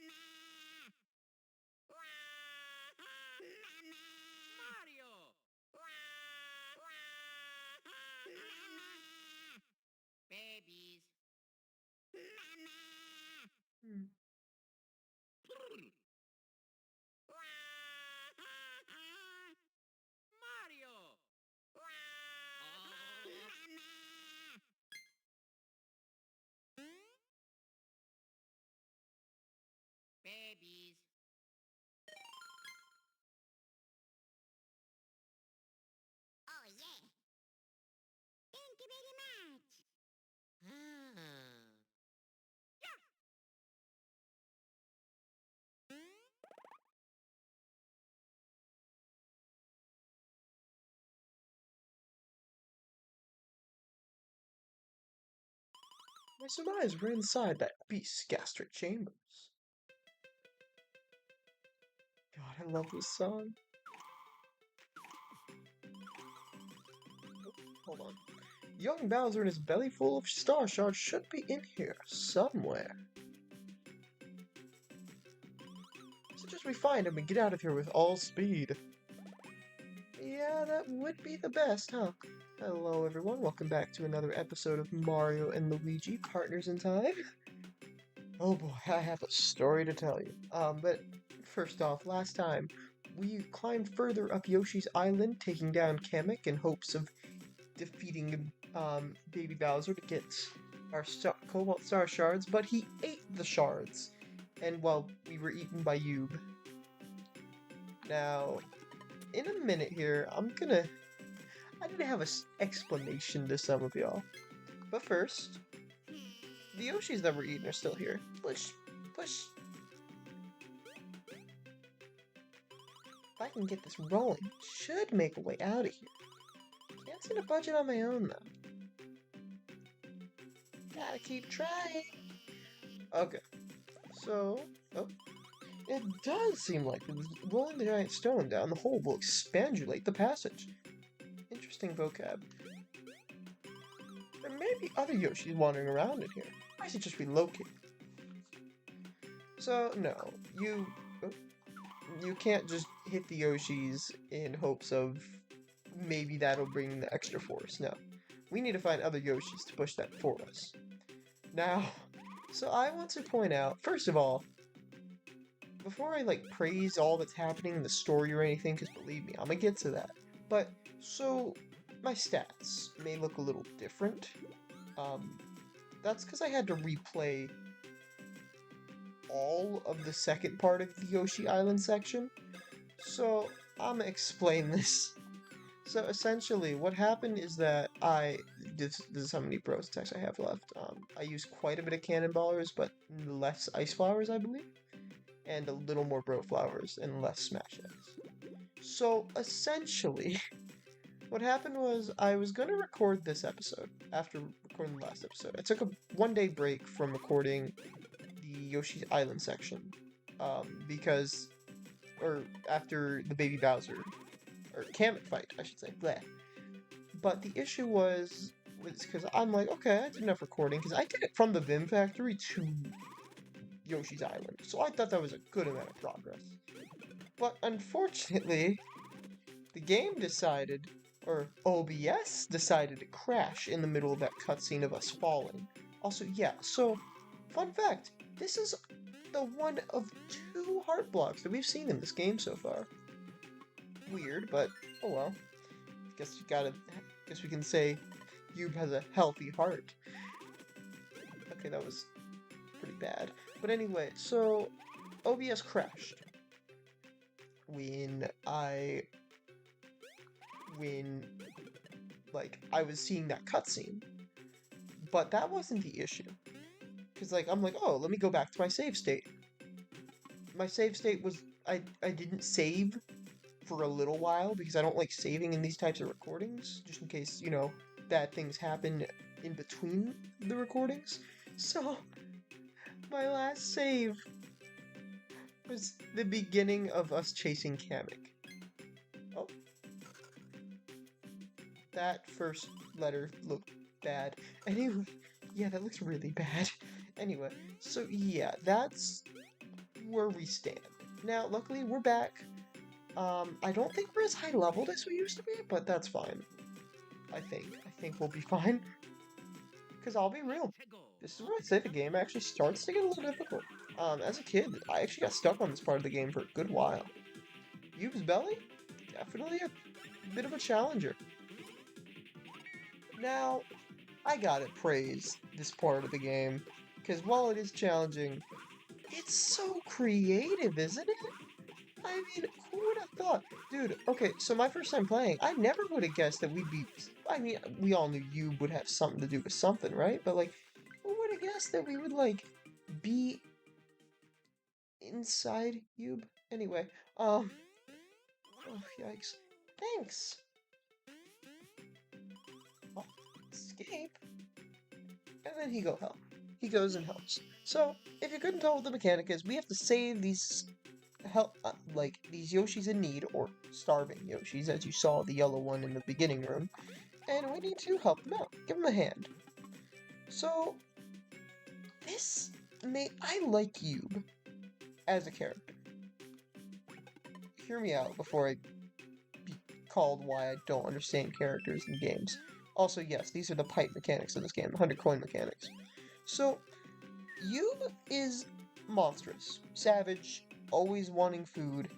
Mario! Babies. Hmm. Mario! Babies. Oh, yeah. Thank you very much. I surmise we're inside that beast's gastric chambers. God, I love this song. Oh, hold on. Young Bowser and his belly full of star shards should be in here somewhere. Suggest we find him and get out of here with all speed. Yeah, that would be the best, huh? Hello, everyone. Welcome back to another episode of Mario and Luigi Partners in Time. Oh boy, I have a story to tell you. But first off, last time we climbed further up Yoshi's Island, taking down Kamek in hopes of defeating Baby Bowser to get our Cobalt Star Shards, but he ate the shards, and well, we were eaten by Yub. Now, in a minute here, I need to have an explanation to some of y'all. But first, the Yoshis that were eaten are still here. Push, push. If I can get this rolling, should make a way out of here. Can't seem to budget on my own, though. Gotta keep trying. Okay, so, oh, it does seem like rolling the giant stone down the hole will expandulate the passage. Interesting vocab. There may be other Yoshis wandering around in here. Why is it just relocated? So, no, you can't just hit the Yoshis in hopes of maybe that'll bring the extra force. No. We need to find other Yoshis to push that for us. Now, so I want to point out, first of all, before I praise all that's happening in the story or anything, because believe me, I'm gonna get to that. But, so, my stats may look a little different. That's because I had to replay all of the second part of the Yoshi Island section. So, I'm gonna explain this. So, essentially, what happened is that this is how many Bros attacks I have left. I use quite a bit of Cannonballers, but less Ice Flowers, I believe. And a little more Bro Flowers and less Smash X. So, essentially, what happened was I was going to record this episode after recording the last episode. I took a one-day break from recording the Yoshi's Island section after the Baby Bowser, or Kamek fight, I should say, bleh. But the issue was because I'm like, okay, I did enough recording, because I did it from the Vim Factory to Yoshi's Island, so I thought that was a good amount of progress. But unfortunately, the game decided, or OBS decided to crash in the middle of that cutscene of us falling. Also, yeah, so, fun fact, this is the one of 2 heart blocks that we've seen in this game so far. Weird, but oh well. Guess we can say Yub has a healthy heart. Okay, that was pretty bad. But anyway, so OBS crashed when I was seeing that cutscene. But that wasn't the issue. Because I'm like, oh, let me go back to my save state. My save state was I didn't save for a little while because I don't like saving in these types of recordings, just in case, bad things happen in between the recordings. So, my last save was the beginning of us chasing Kamek. Oh. That first letter looked bad. Anyway, yeah, that looks really bad. Anyway, so yeah, that's where we stand. Now, luckily, we're back. I don't think we're as high leveled as we used to be, but that's fine. I think we'll be fine. Because I'll be real, this is where I say the game actually starts to get a little difficult. As a kid, I actually got stuck on this part of the game for a good while. Yube's Belly? Definitely a bit of a challenger. Now, I gotta praise this part of the game, because while it is challenging, it's so creative, isn't it? I mean, who would have thought? Dude, okay, so my first time playing, I never would have guessed that we'd be... I mean, we all knew you would have something to do with something, right? But, like, who would have guessed that we would, like, be inside Yube? Anyway, oh, yikes. Thanks! Oh, escape? And then he goes and helps. So, if you couldn't tell what the mechanic is, we have to save these like these Yoshis in need, or starving Yoshis, as you saw the yellow one in the beginning room, and we need to help them out, give them a hand. So, I like Yube as a character. Hear me out before I be called why I don't understand characters in games. Also, yes, these are the pipe mechanics of this game, 100 coin mechanics. So, Yube is monstrous, savage, always wanting food,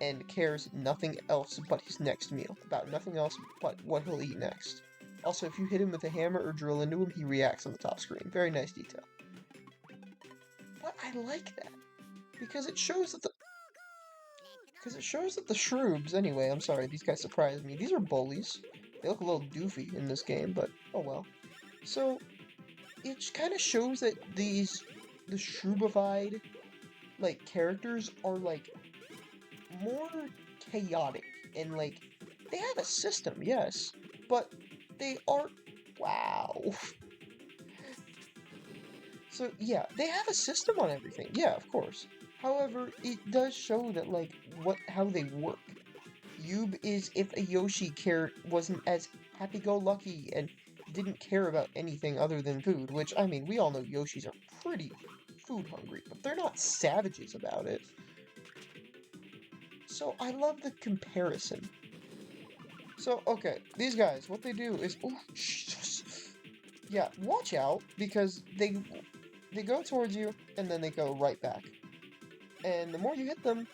and cares nothing else but his next meal, about nothing else but what he'll eat next. Also, if you hit him with a hammer or drill into him, he reacts on the top screen. Very nice detail. But I like that, because it shows that the shrooms, anyway, I'm sorry, these guys surprised me. These are bullies. They look a little doofy in this game, but oh well. So, it kind of shows that the shroomified, like, characters are, like, more chaotic, and, like, they have a system, yes, but they aren't, wow. So, yeah, they have a system on everything, yeah, of course. However, it does show that, like, how they work. Yube is if a Yoshi wasn't as happy-go-lucky and didn't care about anything other than food, which, I mean, we all know Yoshis are pretty food hungry, but they're not savages about it. So I love the comparison. So, okay, these guys, what they do is, oh, Jesus. Yeah, watch out, because they go towards you, and then they go right back. And the more you hit them,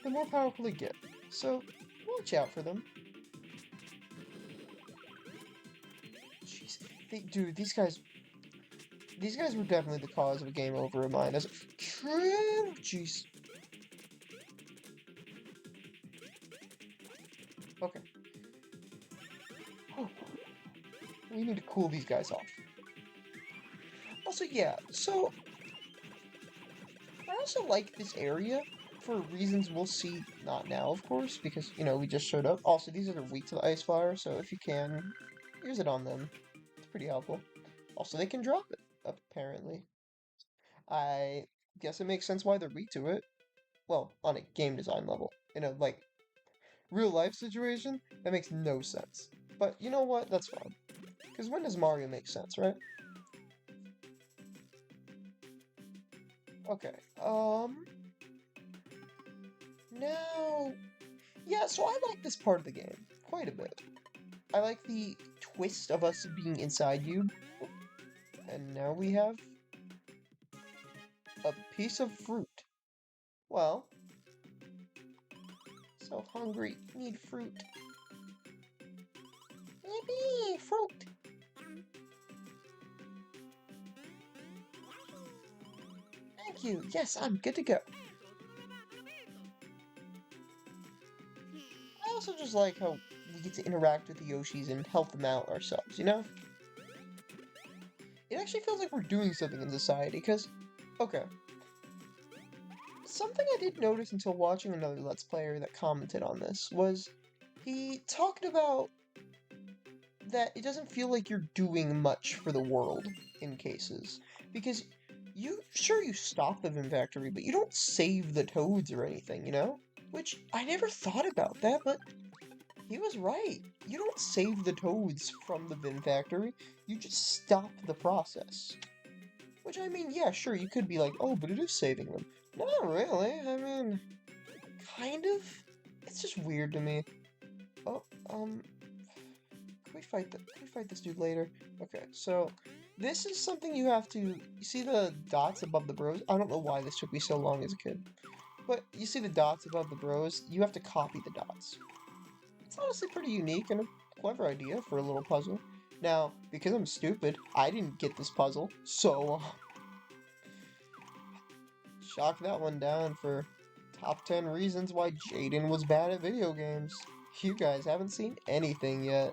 the more powerful they get. So, watch out for them. Jeez, dude, these guys were definitely the cause of a game over of mine. As a jeez. Okay. Oh, we need to cool these guys off. Also, yeah, so I also like this area for reasons we'll see, not now, of course, because, you know, we just showed up. Also, these are weak to the ice flower, so if you can, use it on them. It's pretty helpful. Also, they can drop it, apparently. I guess it makes sense why they're weak to it. Well, on a game design level. In a, like, real-life situation, that makes no sense. But you know what? That's fine. Because when does Mario make sense, right? Okay, now... Yeah, so I like this part of the game quite a bit. I like the twist of us being inside you. And now we have a piece of fruit. Well, so hungry, need fruit. Yippee, fruit! Thank you, yes, I'm good to go. I also just like how we get to interact with the Yoshis and help them out ourselves, you know? It actually feels like we're doing something in society, because, okay. Something I didn't notice until watching another Let's Player that commented on this was he talked about that it doesn't feel like you're doing much for the world in cases. Because you stop the Vim Factory, but you don't save the toads or anything, you know? Which, I never thought about that, but he was right. You don't save the toads from the Vim Factory, you just stop the process. Which, I mean, yeah, sure, you could be like, oh, but it is saving them. Not really, I mean, kind of. It's just weird to me. Oh, can we fight this dude later? Okay, so this is something you have to, you see the dots above the bros? I don't know why this took me so long as a kid. But you see the dots above the bros? You have to copy the dots. It's honestly pretty unique and a clever idea for a little puzzle. Now, because I'm stupid, I didn't get this puzzle, so chalk that one down for top 10 reasons why Jaden was bad at video games. You guys haven't seen anything yet.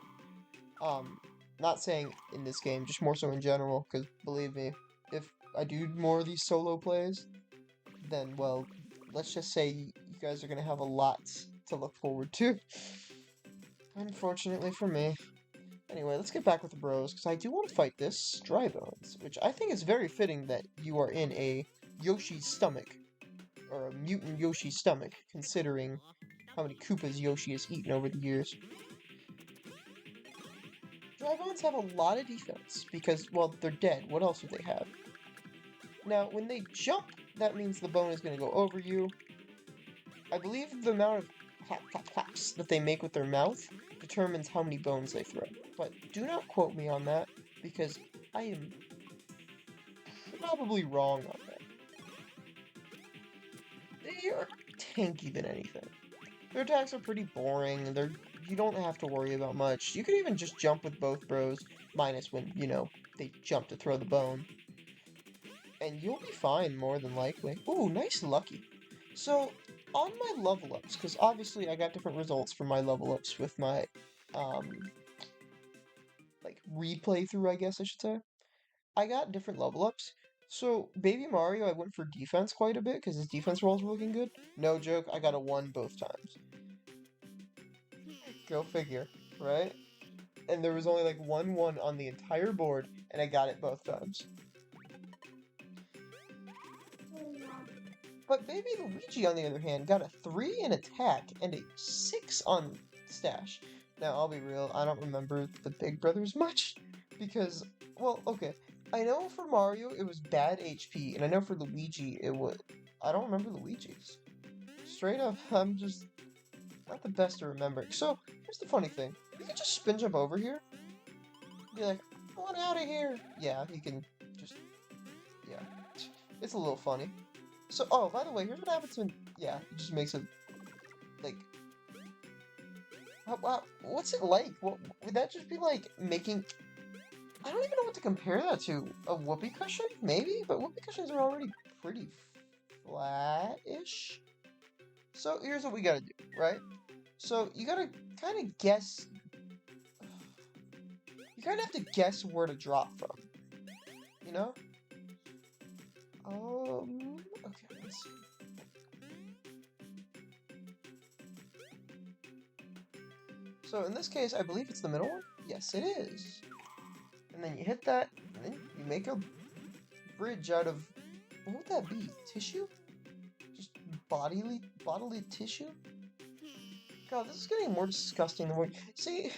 Um, Not saying in this game, just more so in general, because believe me, if I do more of these solo plays, then, well, let's just say you guys are going to have a lot to look forward to. Unfortunately for me. Anyway, let's get back with the bros, because I do want to fight this Drybones, which I think is very fitting that you are in a Yoshi's stomach, or a mutant Yoshi's stomach, considering how many Koopas Yoshi has eaten over the years. Drybones have a lot of defense, because, well, they're dead. What else would they have? Now, when they jump, that means the bone is going to go over you. I believe the amount of claps that they make with their mouth determines how many bones they throw. But do not quote me on that, because I am probably wrong on that. They are tanky than anything. Their attacks are pretty boring, you don't have to worry about much. You could even just jump with both bros, minus when, they jump to throw the bone. And you'll be fine, more than likely. Ooh, nice Lucky. So, on my level ups, because obviously I got different results from my level ups with my, like, replay through, I guess I should say. I got different level ups. So, Baby Mario, I went for defense quite a bit, because his defense rolls were looking good. No joke, I got a 1 both times. Go figure, right? And there was only like 1-1 on the entire board, and I got it both times. But Baby Luigi, on the other hand, got a 3 in attack and a 6 on stash. Now, I'll be real, I don't remember the Big Brothers much, because, well, okay, I know for Mario it was bad HP, and I know for Luigi it was... I don't remember Luigi's. Straight up, I'm just not the best at remembering. So, here's the funny thing. You can just spin jump over here. Be like, I want out of here. Yeah, you can just... Yeah. It's a little funny. So, oh, by the way, here's what happens when... Yeah, it just makes it... Like... What's it like? Would that just be like making... I don't even know what to compare that to. A whoopee cushion? Maybe? But whoopee cushions are already pretty flat-ish. So, here's what we gotta do, right? So, you gotta kind of guess... You kind of have to guess where to drop from. You know? Okay, let's see. So in this case, I believe it's the middle one? Yes, it is. And then you hit that, and then you make a bridge out of... What would that be? Tissue? Just bodily tissue? God, this is getting more disgusting than what... See,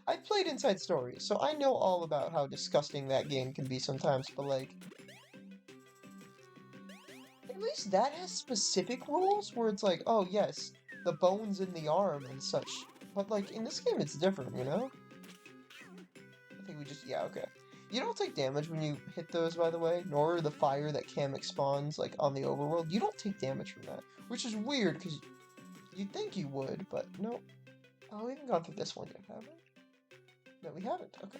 I played Inside Story, so I know all about how disgusting that game can be sometimes, but like... At least that has specific rules where it's like, oh yes, the bones in the arm and such. But like, in this game it's different, you know? I think we just, yeah, okay. You don't take damage when you hit those, by the way, nor the fire that Kamek spawns, like, on the overworld. You don't take damage from that, which is weird, because you'd think you would, but no. Oh, we haven't gone through this one yet, have we? No, we haven't, okay.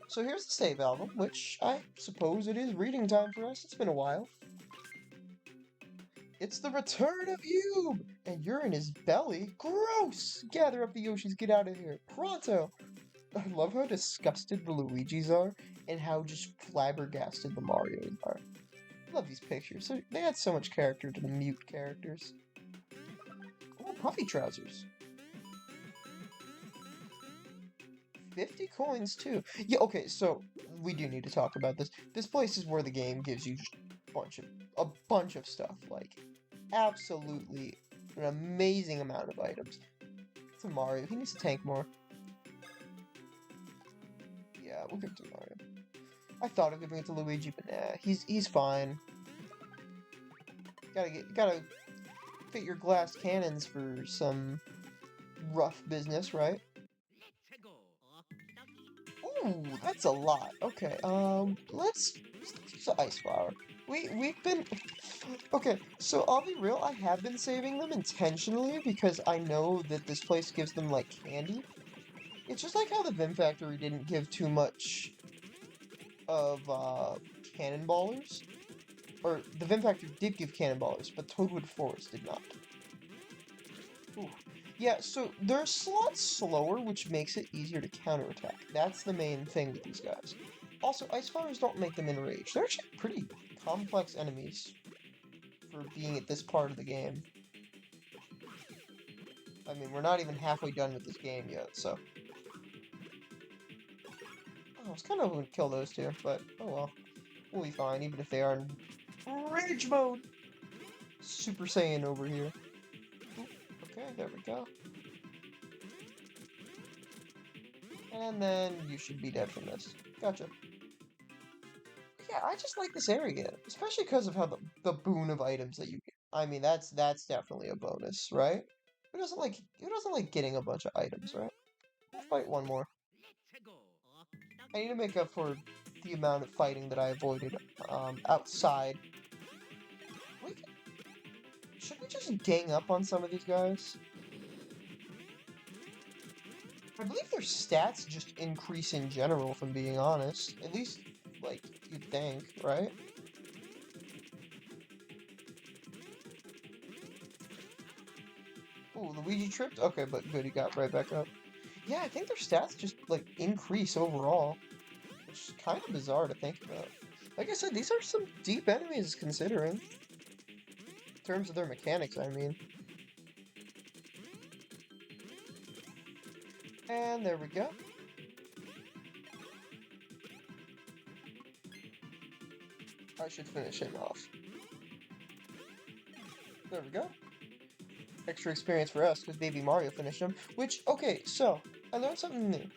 So here's the save album, which I suppose it is reading time for us. It's been a while. It's the return of Yube! And you're in his belly? Gross! Gather up the Yoshis, get out of here. Pronto! I love how disgusted the Luigis are, and how just flabbergasted the Marios are. I love these pictures. They add so much character to the mute characters. Oh, puffy trousers. 50 coins, too. Yeah, okay, so, we do need to talk about this. This place is where the game gives you just a bunch of stuff, like, absolutely an amazing amount of items. To Mario, he needs to tank more. Yeah, we'll give it to Mario. I thought of giving it to Luigi, but nah, he's fine. Gotta fit your glass cannons for some rough business, right? Let's go. Ooh, that's a lot. Okay, let's use the ice flower. We've been okay. So I'll be real. I have been saving them intentionally because I know that this place gives them like candy. It's just like how the Vim Factory didn't give too much of cannonballers, or the Vim Factory did give cannonballers, but Toadwood Forest did not. Ooh. Yeah, so they're a lot slower, which makes it easier to counterattack. That's the main thing with these guys. Also, ice flowers don't make them enraged. They're actually pretty complex enemies for being at this part of the game. I mean, we're not even halfway done with this game yet, so... Oh, I was kind of going to kill those two, but oh well. We'll be fine, even if they are in rage mode! Super Saiyan over here. Oop, okay, there we go. And then you should be dead from this. Gotcha. Yeah, I just like this area, especially because of how the boon of items that you get. I mean, that's definitely a bonus, right? Who doesn't like getting a bunch of items, right? I'll fight one more. Let's go. I need to make up for the amount of fighting that I avoided outside. We can, should we just gang up on some of these guys? I believe their stats just increase in general, if I'm being honest. At least, like, you'd think, right? Ooh, Luigi tripped? Okay, but good, he got right back up. Yeah, I think their stats just, like, increase overall. Which is kind of bizarre to think about. Like I said, these are some deep enemies, considering. In terms of their mechanics, I mean. And there we go. I should finish him off. There we go. Extra experience for us, because Baby Mario finished him. Which, okay, so, I learned something new.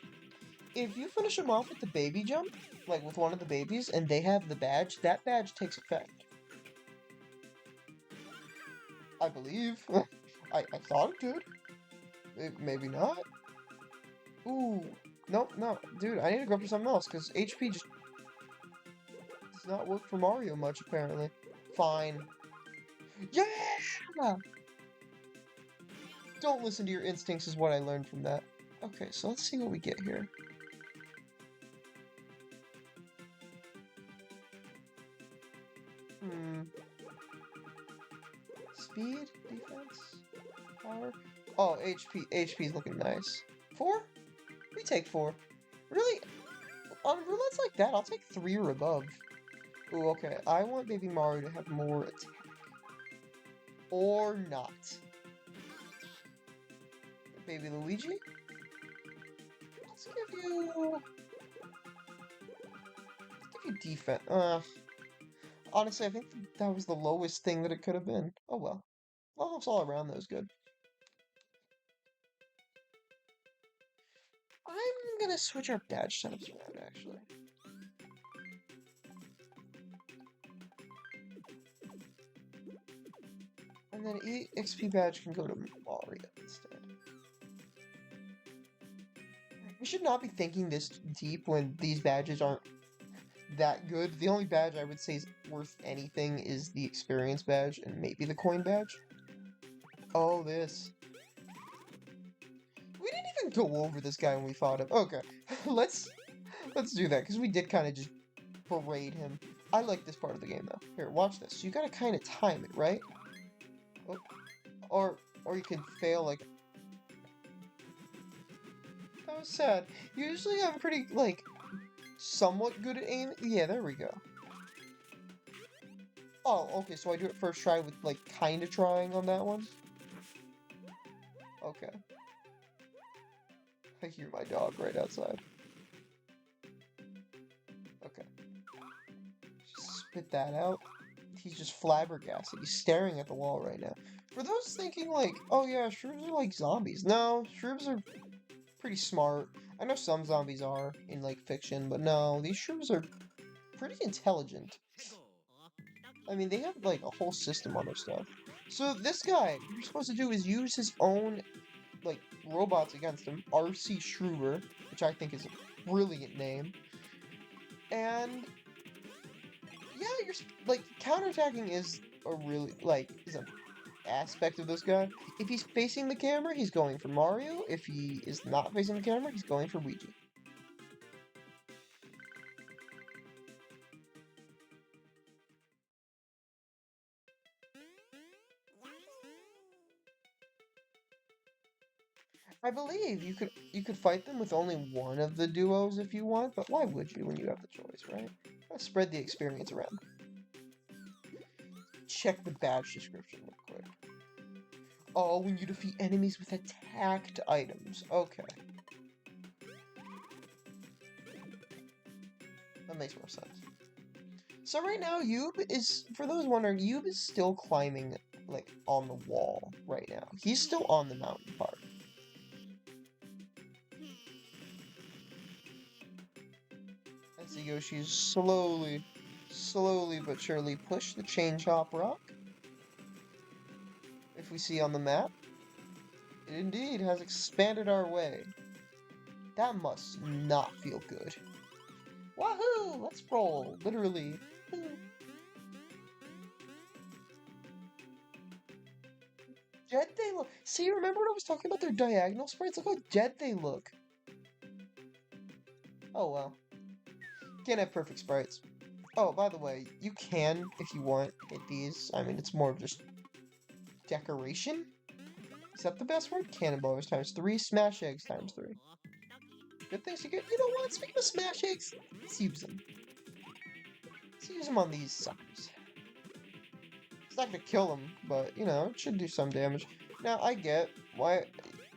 If you finish him off with the baby jump, like with one of the babies, and they have the badge, that badge takes effect. I believe. I thought it did. Maybe not. Ooh. Nope, no. Dude, I need to go for something else, because HP just does not work for Mario much, apparently. Fine. Yeah! Don't listen to your instincts is what I learned from that. Okay, so let's see what we get here. Speed? Defense? Power? Oh, HP. HP's looking nice. 4? We take 4. Really? On roulettes like that, I'll take 3 or above. Ooh, okay. I want Baby Mario to have more attack. Or not. Baby Luigi? Let's give you... defense. Honestly, I think that was the lowest thing that it could have been. Oh well. Well, it's all around that was good. I'm gonna switch our badge setups around, actually. And then EXP badge can go to Mario instead. We should not be thinking this deep when these badges aren't that good. The only badge I would say is worth anything is the experience badge and maybe the coin badge. Oh, this. We didn't even go over this guy when we fought him. Okay, let's do that, because we did kind of just berate him. I like this part of the game, though. Here, watch this. So you gotta kind of time it, right? Oh, or you can fail, like... That was sad. Usually I'm pretty, like, somewhat good at aim. Yeah, there we go. Oh, okay, so I do it first try with, like, kind of trying on that one? Okay. I hear my dog right outside. Okay. Just spit that out. He's just flabbergasted. He's staring at the wall right now. For those thinking, like, oh yeah, shrooms are like zombies. No, shrooms are pretty smart. I know some zombies are in, like, fiction, but no, these shrooms are pretty intelligent. I mean, they have like a whole system on their stuff. So this guy, what you're supposed to do is use his own like robots against him, RC Schruber, which I think is a brilliant name. And yeah, you're like counterattacking is a really is an aspect of this guy. If he's facing the camera, he's going for Mario. If he is not facing the camera, he's going for Luigi. I believe you could fight them with only one of the duos if you want, but why would you when you have the choice, right? Let's spread the experience around. Check the badge description real quick. Oh, when you defeat enemies with attacked items. Okay. That makes more sense. So right now, Yub is, for those wondering, Yub is still climbing, like, on the wall right now. He's still on the mountain part. As the Yoshis slowly but surely push the Chain Chomp Rock. If we see on the map, it indeed has expanded our way. That must not feel good. Wahoo! Let's roll, literally. Dead they look. See, remember when I was talking about their diagonal sprites? Look how dead they look. Oh well. Can't have perfect sprites. Oh, by the way, you can, if you want, hit these. I mean, it's more of just decoration? Is that the best word? Cannonballers times 3, smash eggs times 3. Good things you get. You know what? Speaking of smash eggs, let's use them. Let's use them on these suckers. It's not gonna kill them, but, you know, it should do some damage. Now, I get why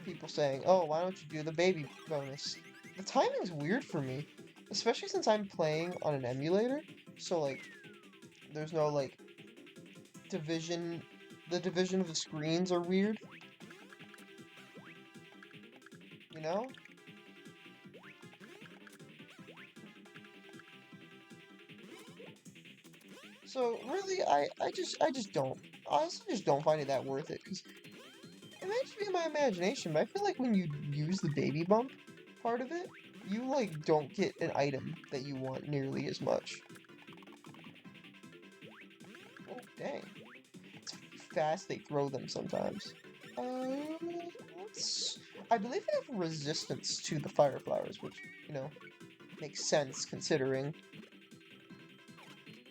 people saying, oh, why don't you do the baby bonus? The timing's weird for me, especially since I'm playing on an emulator, so, like, there's no, like, division. The division of the screens are weird. You know? So really, I just don't, honestly just don't find it that worth it, because it might just be in my imagination, but I feel like when you use the baby bump part of it, you like don't get an item that you want nearly as much. Oh dang. It's fast they throw them sometimes. Let's, I believe they have resistance to the fire flowers, which, you know, makes sense considering.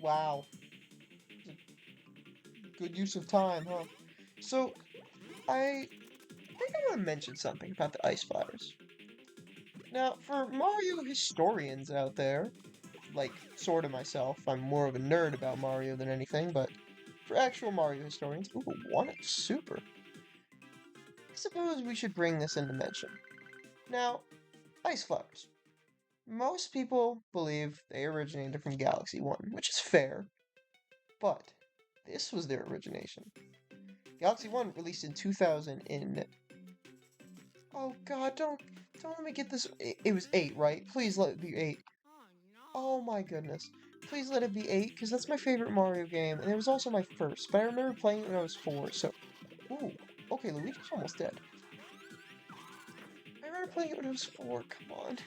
Wow. Good use of time, huh? So, I think I want to mention something about the ice flowers. Now, for Mario historians out there, like, sort of myself, I'm more of a nerd about Mario than anything, but for actual Mario historians, ooh, 1X Super. I suppose we should bring this into mention. Now, ice flowers. Most people believe they originated from Galaxy 1, which is fair, but this was their origination. Galaxy 1 released in 2000 in... Oh god, don't let me get this... It was 8, right? Please let it be 8. Oh my goodness. Please let it be 8, because that's my favorite Mario game, and it was also my first, but I remember playing it when I was 4, so... Ooh, okay, Luigi's almost dead. I remember playing it when I was 4, come on.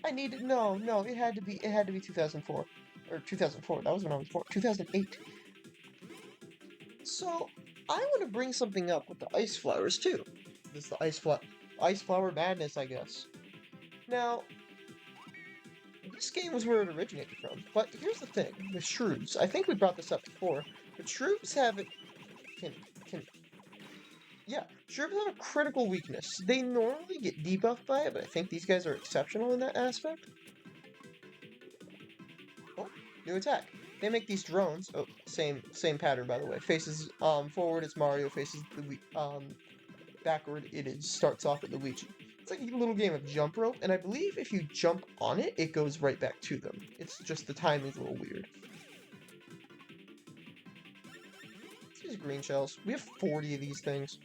I needed... No, it had to be 2004. Or 2004, that was when I was 4. 2008. So, I want to bring something up with the ice flowers, too. This is the ice flower madness, I guess. Now, this game was where it originated from, but here's the thing, with shrooms. I think we brought this up before, but shrooms have yeah, shrooms have a critical weakness. They normally get debuffed by it, but I think these guys are exceptional in that aspect. Oh, new attack. They make these drones. Oh, same pattern by the way. Faces forward, it's Mario. Faces the backward, starts off at Luigi. It's like a little game of jump rope, and I believe if you jump on it, it goes right back to them. It's just the timing's a little weird. Let's use green shells. We have 40 of these things.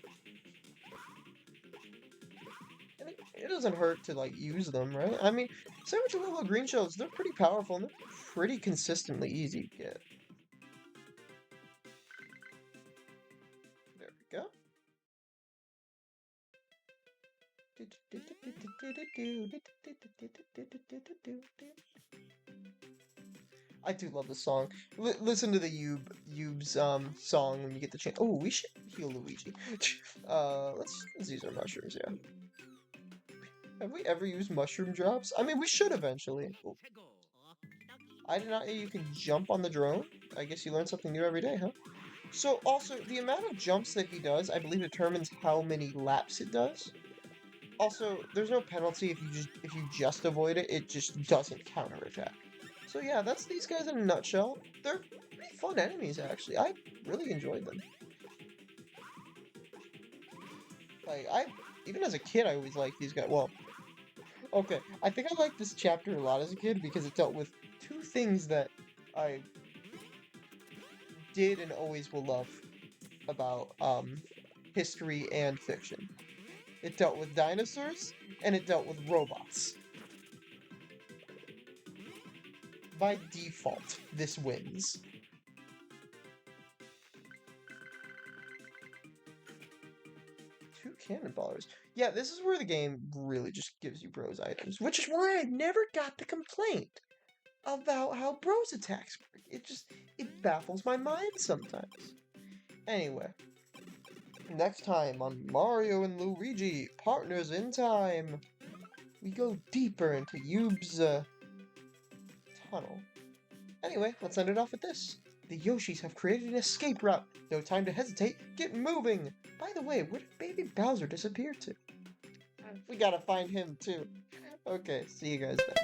And it doesn't hurt to, like, use them, right? I mean, say what you will about green shells, they're pretty powerful, and they're pretty consistently easy to get. There we go. I do love the song. Listen to the Yube's song when you get the chance. Oh, we should heal Luigi. Let's use our mushrooms. Yeah. Have we ever used mushroom drops? I mean, we should eventually. Oh, I did not know you can jump on the drone. I guess you learn something new every day, huh? So also, the amount of jumps that he does, I believe, determines how many laps it does. Also, there's no penalty if you just avoid it. It just doesn't counterattack. So yeah, that's these guys in a nutshell. They're pretty fun enemies, actually. I really enjoyed them. Like, even as a kid, I always liked these guys. Well, okay, I think I liked this chapter a lot as a kid because it dealt with two things that I did and always will love about history and fiction. It dealt with dinosaurs and it dealt with robots. By default, this wins. Two cannonballers. Yeah, this is where the game really just gives you bros items, which is why I never got the complaint about how bros attacks work. It baffles my mind sometimes. Anyway, next time on Mario and Luigi, Partners in Time, we go deeper into Yube's tunnel. Anyway, let's end it off with this. The Yoshis have created an escape route. No time to hesitate. Get moving. By the way, where did Baby Bowser disappear to? We gotta find him too. Okay, see you guys then.